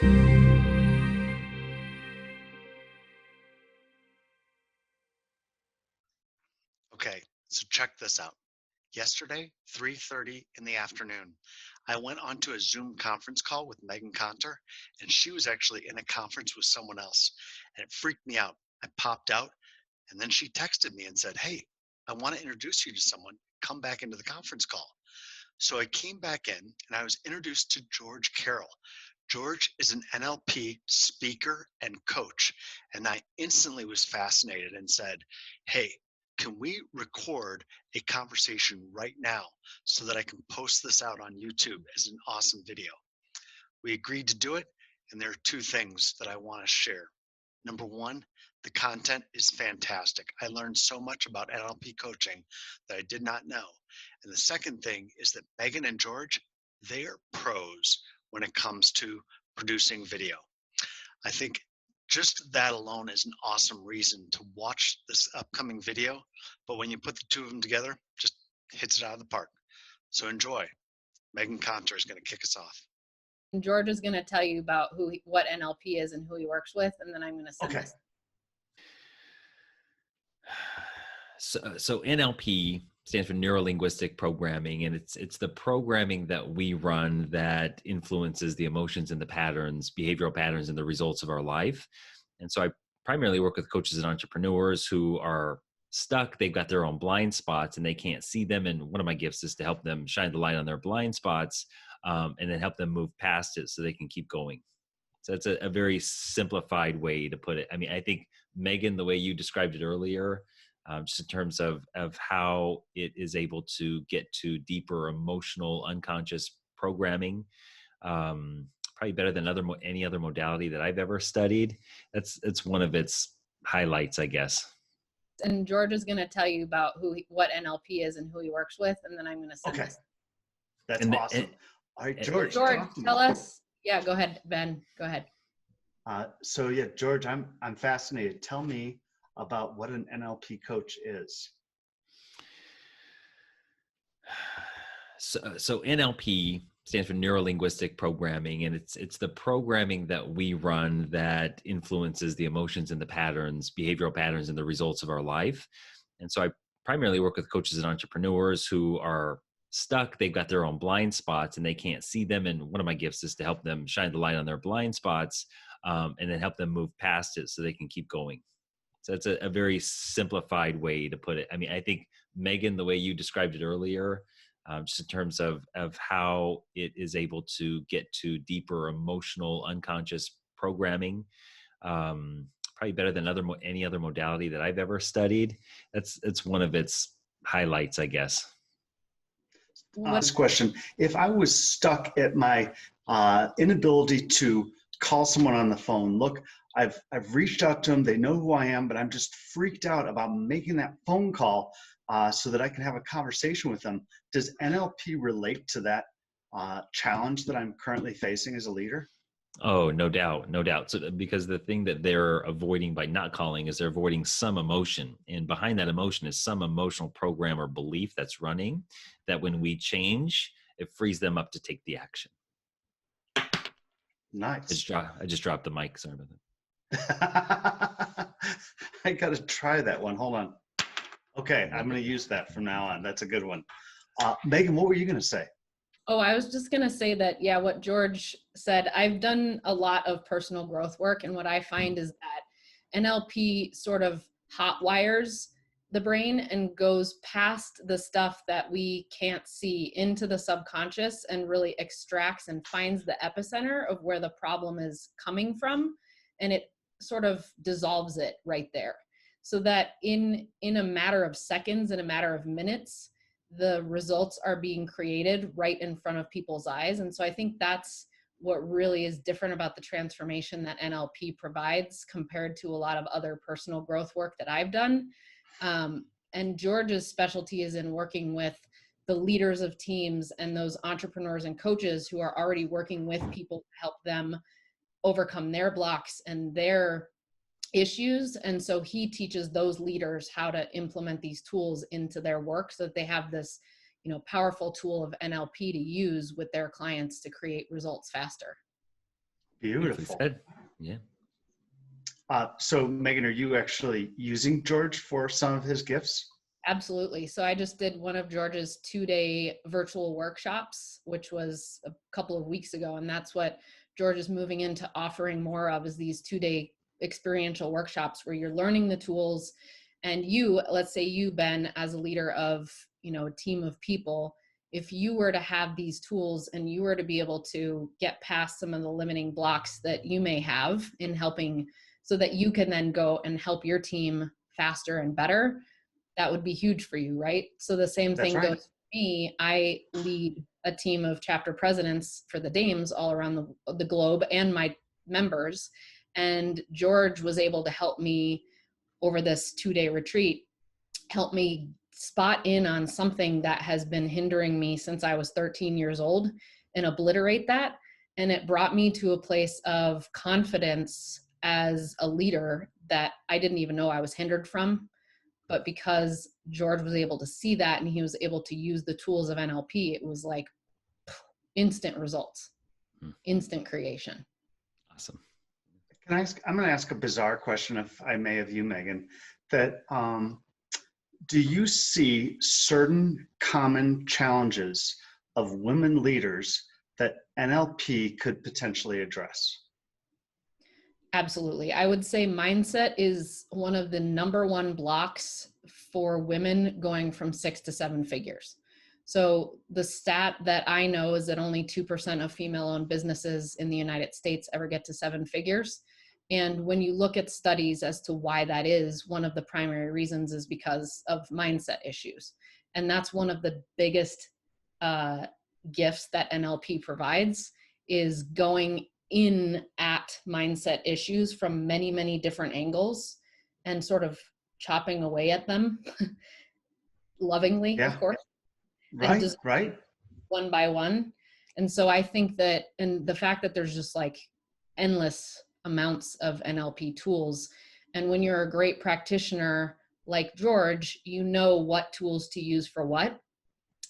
Okay, so check this out. Yesterday, 3:30 in the afternoon, I went onto a Zoom conference call with Meghann Conter, and she was actually in a conference with someone else, and it freaked me out. I popped out, and then she texted me and said, "Hey, I want to introduce you to someone. Come back into the conference call." So I came back in and I was introduced to George Carrol. George is an NLP speaker and coach. And I instantly was fascinated and said, "Hey, can we record a conversation right now so that I can post this out on YouTube as an awesome video?" We agreed to do it. And there are two things that I want to share. Number one, the content is fantastic. I learned so much about NLP coaching that I did not know. And the second thing is that Meghann and George, they are pros when it comes to producing video. I think just that alone is an awesome reason to watch this upcoming video. But when you put the two of them together, just hits it out of the park. So enjoy. Meghann Conter is going to kick us off. And George is going to tell you about what NLP is and who he works with, and then I'm going to send this. So NLP stands for neuro-linguistic programming, and it's the programming that we run that influences the emotions and the patterns, behavioral patterns, and the results of our life. And so I primarily work with coaches and entrepreneurs who are stuck. They've got their own blind spots and they can't see them. And one of my gifts is to help them shine the light on their blind spots, and then help them move past it so they can keep going. So it's a very simplified way to put it. I mean, I think, Meghann, the way you described it earlier, just in terms of how it is able to get to deeper emotional unconscious programming, probably better than any other modality that I've ever studied. It's one of its highlights, I guess. And George is going to tell you about what NLP is and who he works with, and then I'm going to send this. That's awesome. All right, George, tell us. Yeah, go ahead, Ben. Go ahead. So yeah, George, I'm fascinated. Tell me about what an NLP coach is. So NLP stands for neuro-linguistic programming, and it's the programming that we run that influences the emotions and the patterns, behavioral patterns, and the results of our life. And so I primarily work with coaches and entrepreneurs who are stuck. They've got their own blind spots and they can't see them. And one of my gifts is to help them shine the light on their blind spots, and then help them move past it so they can keep going. So it's a very simplified way to put it. I mean, I think, Meghann, the way you described it earlier, just in terms of how it is able to get to deeper emotional unconscious programming, probably better than any other modality that I've ever studied. It's one of its highlights, I guess. Last question. If I was stuck at my inability to call someone on the phone, look, I've reached out to them, they know who I am, but I'm just freaked out about making that phone call so that I can have a conversation with them. Does NLP relate to that challenge that I'm currently facing as a leader? Oh, no doubt, no doubt. So, because the thing that they're avoiding by not calling is they're avoiding some emotion, and behind that emotion is some emotional program or belief that's running, that when we change, it frees them up to take the action. Nice. I just dropped the mic. Sorry about that. I got to try that one. Hold on. Okay, I'm going to use that from now on. That's a good one. Meghann, what were you going to say? Oh, I was just going to say that, yeah, what George said, I've done a lot of personal growth work. And what I find is that NLP sort of hot wires the brain and goes past the stuff that we can't see into the subconscious and really extracts and finds the epicenter of where the problem is coming from. And it sort of dissolves it right there. So that in a matter of seconds, in a matter of minutes, the results are being created right in front of people's eyes. And so I think that's what really is different about the transformation that NLP provides compared to a lot of other personal growth work that I've done. And George's specialty is in working with the leaders of teams and those entrepreneurs and coaches who are already working with people to help them overcome their blocks and their issues. And so he teaches those leaders how to implement these tools into their work so that they have this, powerful tool of NLP to use with their clients to create results faster. Beautifully Beautiful. said. Yeah. So Meghann, are you actually using George for some of his gifts? Absolutely. So I just did one of George's 2-day virtual workshops, which was a couple of weeks ago. And that's what George is moving into offering more of, is these 2-day experiential workshops where you're learning the tools. And you, let's say you, Ben, as a leader of, a team of people, if you were to have these tools and you were to be able to get past some of the limiting blocks that you may have in helping, so that you can then go and help your team faster and better, that would be huge for you, right? So the same That's thing right. goes for me. I lead a team of chapter presidents for the Dames all around the globe and my members. And George was able to help me over this 2-day retreat, help me spot in on something that has been hindering me since I was 13 years old and obliterate that. And it brought me to a place of confidence as a leader that I didn't even know I was hindered from. But because George was able to see that and he was able to use the tools of NLP, it was like instant results, instant creation. Awesome. I'm going to ask a bizarre question, if I may, of you, Meghann, that do you see certain common challenges of women leaders that NLP could potentially address? Absolutely. I would say mindset is one of the number one blocks for women going from 6 to 7 figures. So the stat that I know is that only 2% of female-owned businesses in the United States ever get to 7 figures. And when you look at studies as to why that is, one of the primary reasons is because of mindset issues. And that's one of the biggest gifts that NLP provides, is going in at mindset issues from many, many different angles and sort of chopping away at them lovingly, of Yeah, course, and right, just right. one by one. And so I think that, and the fact that there's just like endless amounts of NLP tools. And when you're a great practitioner like George, you know what tools to use for what.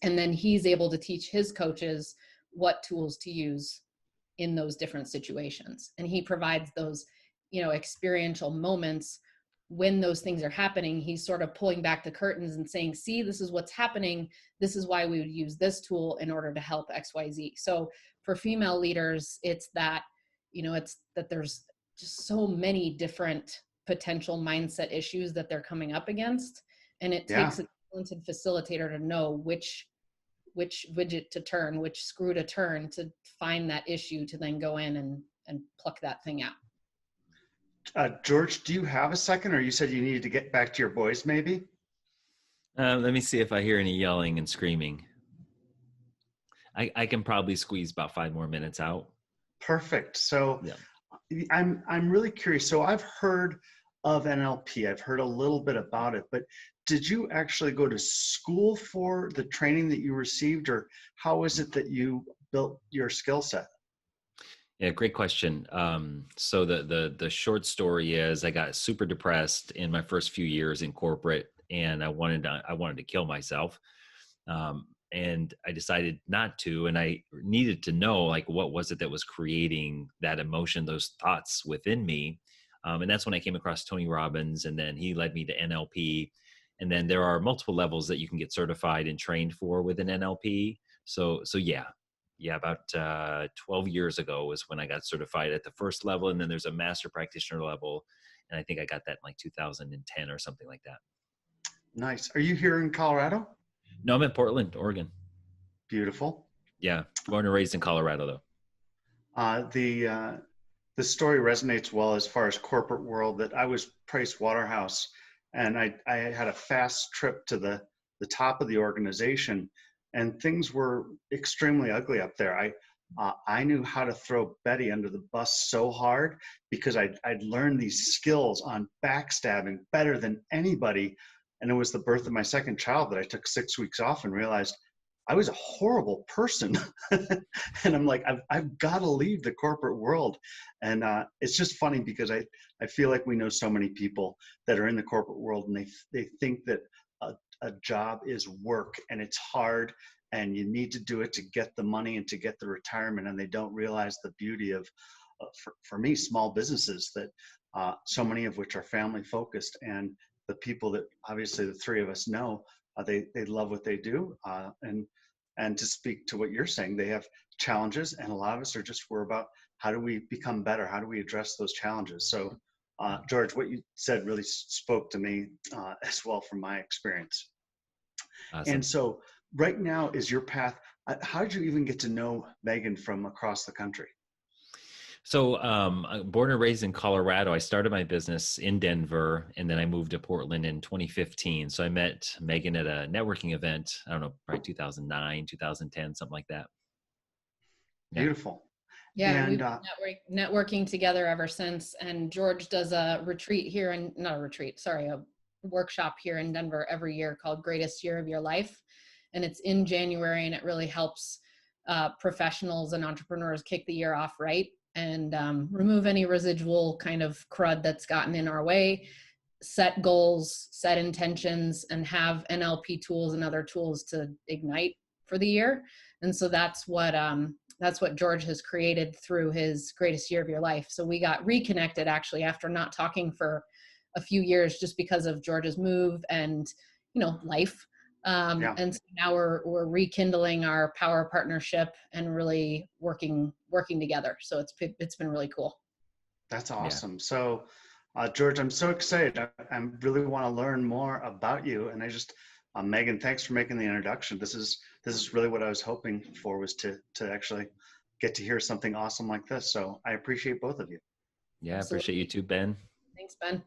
And then he's able to teach his coaches what tools to use in those different situations. And he provides those, experiential moments when those things are happening. He's sort of pulling back the curtains and saying, see, this is what's happening. This is why we would use this tool in order to help XYZ. So for female leaders, it's that, it's that there's just so many different potential mindset issues that they're coming up against. And it Yeah. takes a talented facilitator to know which widget to turn, which screw to turn to find that issue, to then go in and pluck that thing out. George, do you have a second, or you said you needed to get back to your boys maybe? Let me see if I hear any yelling and screaming. I can probably squeeze about 5 more minutes out. Perfect. So yeah. I'm really curious. So I've heard of NLP. I've heard a little bit about it, but did you actually go to school for the training that you received, or how is it that you built your skill set? Yeah, great question. So the short story is, I got super depressed in my first few years in corporate, and I wanted to kill myself. And I decided not to, and I needed to know, like, what was it that was creating that emotion, those thoughts within me. And that's when I came across Tony Robbins, and then he led me to NLP. And then there are multiple levels that you can get certified and trained for within NLP. So yeah, about 12 years ago was when I got certified at the first level, and then there's a master practitioner level, and I think I got that in like 2010 or something like that. Nice. Are you here in Colorado? No, I'm in Portland, Oregon. Beautiful. Yeah, born and raised in Colorado, though. The story resonates well as far as corporate world, that I was Price Waterhouse, and I had a fast trip to the top of the organization, and things were extremely ugly up there. I knew how to throw Betty under the bus so hard, because I'd learned these skills on backstabbing better than anybody. And it was the birth of my second child that I took 6 weeks off and realized I was a horrible person. And I'm like, I've got to leave the corporate world. And it's just funny, because I feel like we know so many people that are in the corporate world, and they think that a job is work, and it's hard, and you need to do it to get the money and to get the retirement. And they don't realize the beauty of for me, small businesses that so many of which are family focused, and the people that obviously the three of us know, they love what they do, and to speak to what you're saying, they have challenges, and a lot of us are just worried about how do we become better, how do we address those challenges. So George, what you said really spoke to me as well from my experience. Awesome. And so right now is your path. How did you even get to know Meghann from across the country? So born and raised in Colorado, I started my business in Denver, and then I moved to Portland in 2015. So I met Meghann at a networking event, I don't know, probably 2009, 2010, something like that. Yeah. Beautiful. Yeah, And we've been networking together ever since. And George does a retreat here, and not a retreat, sorry, a workshop here in Denver every year called Greatest Year of Your Life. And it's in January, and it really helps professionals and entrepreneurs kick the year off right, and remove any residual kind of crud that's gotten in our way, set goals, set intentions, and have NLP tools and other tools to ignite for the year. And so that's what George has created through his Greatest Year of Your Life. So we got reconnected actually after not talking for a few years, just because of George's move and, life. And so now we're rekindling our power partnership and really working together. So it's been really cool. That's awesome. Yeah. So George, I'm so excited. I really want to learn more about you. And I just, Meghann, thanks for making the introduction. This is really what I was hoping for, was to actually get to hear something awesome like this. So I appreciate both of you. Yeah, I appreciate you too, Ben. Thanks, Ben.